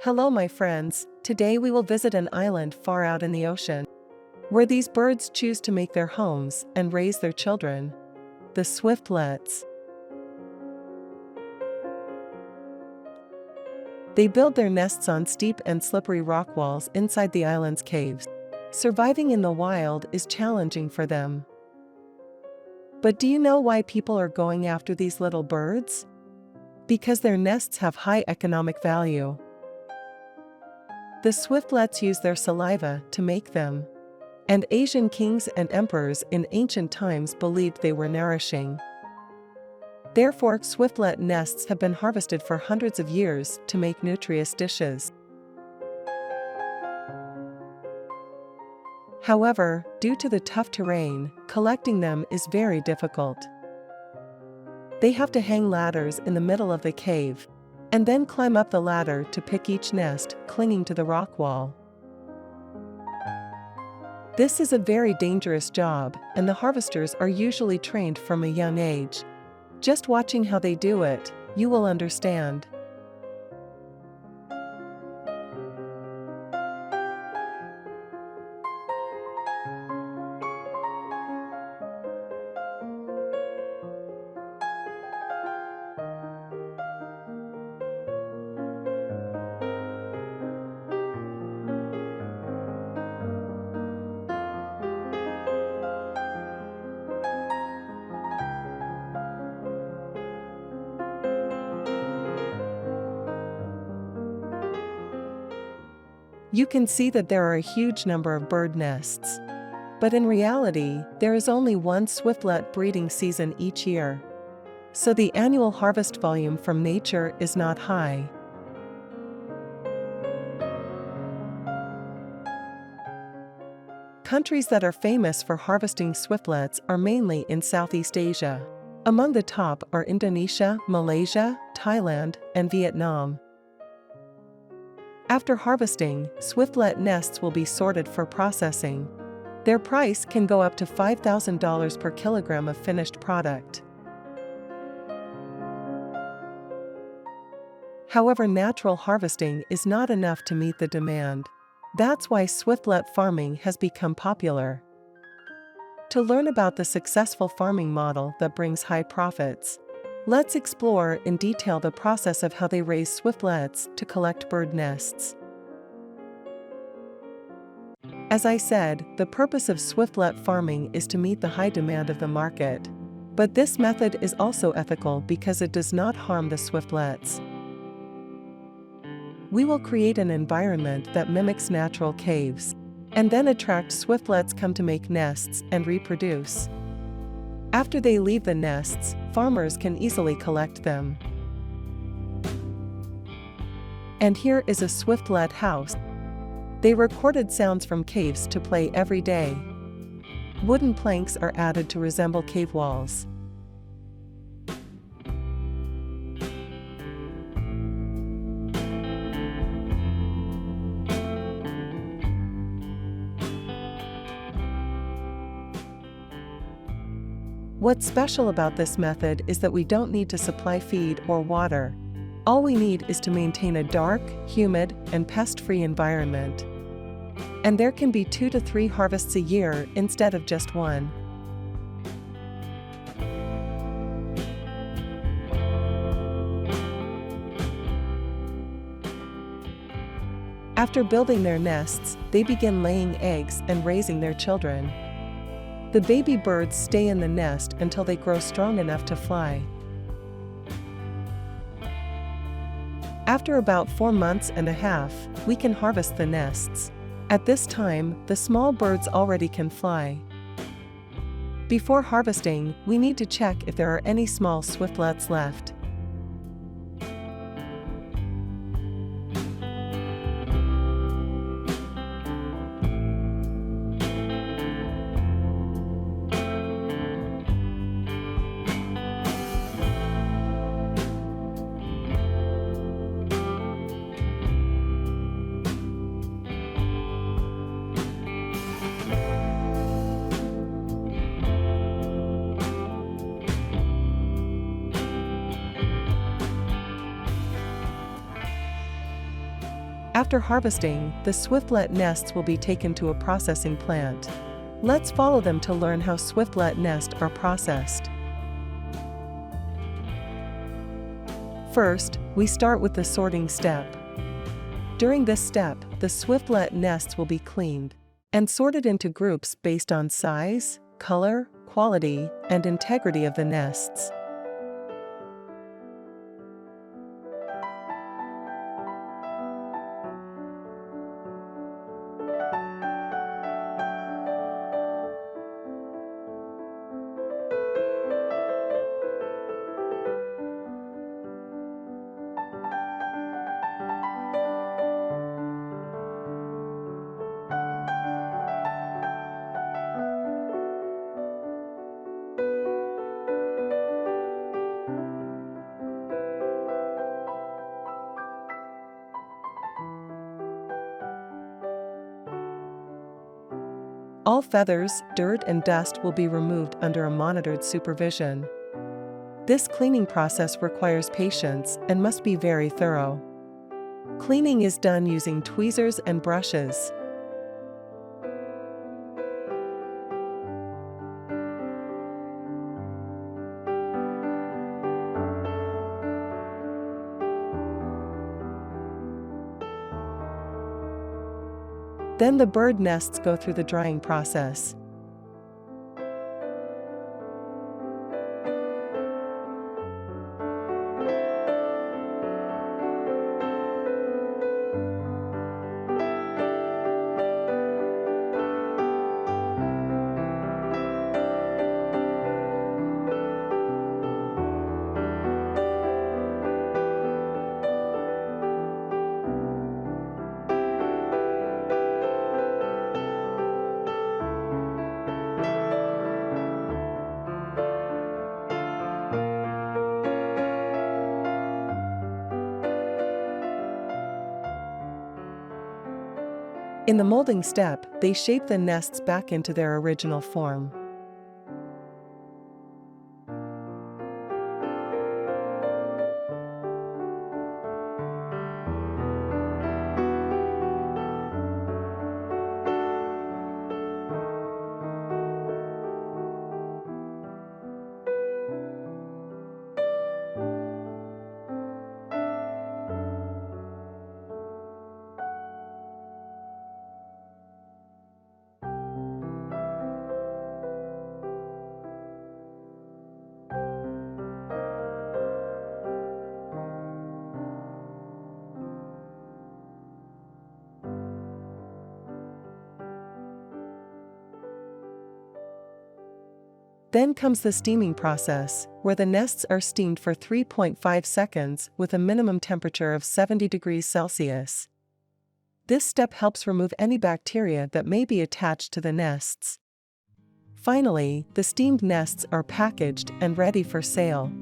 Hello, my friends. Today we will visit an island far out in the ocean, where these birds choose to make their homes and raise their children. The Swiftlets. They build their nests on steep and slippery rock walls inside the island's caves. Surviving in the wild is challenging for them. But do you know why people are going after these little birds? Because their nests have high economic value. The Swiftlets use their saliva to make them. And Asian kings and emperors in ancient times believed they were nourishing. Therefore, Swiftlet nests have been harvested for hundreds of years to make nutritious dishes. However, due to the tough terrain, collecting them is very difficult. They have to hang ladders in the middle of the cave, and then climb up the ladder to pick each nest clinging to the rock wall. This is a very dangerous job, and the harvesters are usually trained from a young age. Just watching how they do it, you will understand. You can see that there are a huge number of bird nests. But in reality, there is only one Swiftlet breeding season each year. So the annual harvest volume from nature is not high. Countries that are famous for harvesting Swiftlets are mainly in Southeast Asia. Among the top are Indonesia, Malaysia, Thailand, and Vietnam. After harvesting, Swiftlet nests will be sorted for processing. Their price can go up to $5,000 per kilogram of finished product. However, natural harvesting is not enough to meet the demand. That's why Swiftlet farming has become popular. To learn about the successful farming model that brings high profits, let's explore in detail the process of how they raise Swiftlets to collect bird nests. As I said, the purpose of Swiftlet farming is to meet the high demand of the market. But this method is also ethical because it does not harm the Swiftlets. We will create an environment that mimics natural caves, and then attract Swiftlets come to make nests and reproduce. After they leave the nests, farmers can easily collect them. And here is a Swiftlet house. They recorded sounds from caves to play every day. Wooden planks are added to resemble cave walls. What's special about this method is that we don't need to supply feed or water. All we need is to maintain a dark, humid, and pest-free environment. And there can be 2 to 3 harvests a year instead of just one. After building their nests, they begin laying eggs and raising their children. The baby birds stay in the nest until they grow strong enough to fly. After about 4 months and a half, we can harvest the nests. At this time, the small birds already can fly. Before harvesting, we need to check if there are any small Swiftlets left. After harvesting, the Swiftlet nests will be taken to a processing plant. Let's follow them to learn how Swiftlet nests are processed. First, we start with the sorting step. During this step, the Swiftlet nests will be cleaned and sorted into groups based on size, color, quality, and integrity of the nests. All feathers, dirt, and dust will be removed under a monitored supervision. This cleaning process requires patience and must be very thorough. Cleaning is done using tweezers and brushes. Then the bird nests go through the drying process. In the molding step, they shape the nests back into their original form. Then comes the steaming process, where the nests are steamed for 3.5 seconds with a minimum temperature of 70 degrees Celsius. This step helps remove any bacteria that may be attached to the nests. Finally, the steamed nests are packaged and ready for sale.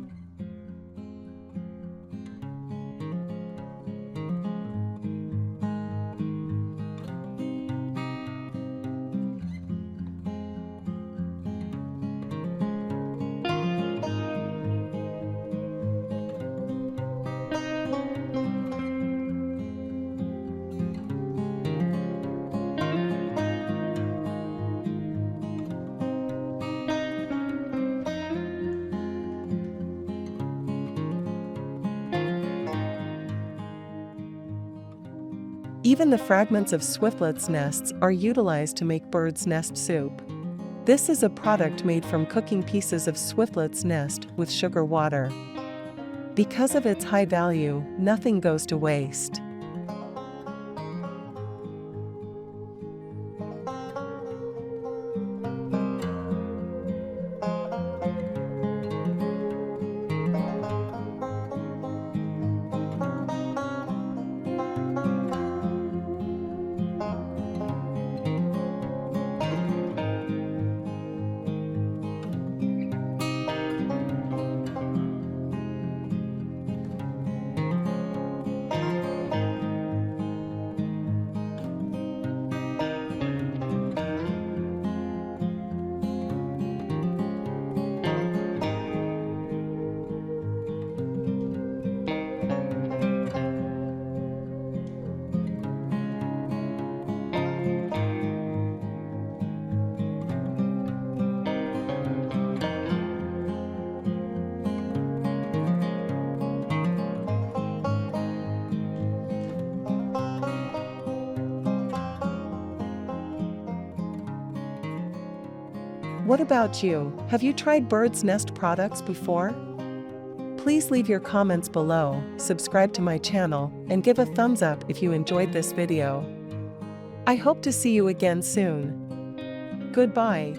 Even the fragments of Swiftlet's nests are utilized to make bird's nest soup. This is a product made from cooking pieces of Swiftlet's nest with sugar water. Because of its high value, nothing goes to waste. What about you? Have you tried Bird's Nest products before? Please leave your comments below, subscribe to my channel, and give a thumbs up if you enjoyed this video. I hope to see you again soon. Goodbye.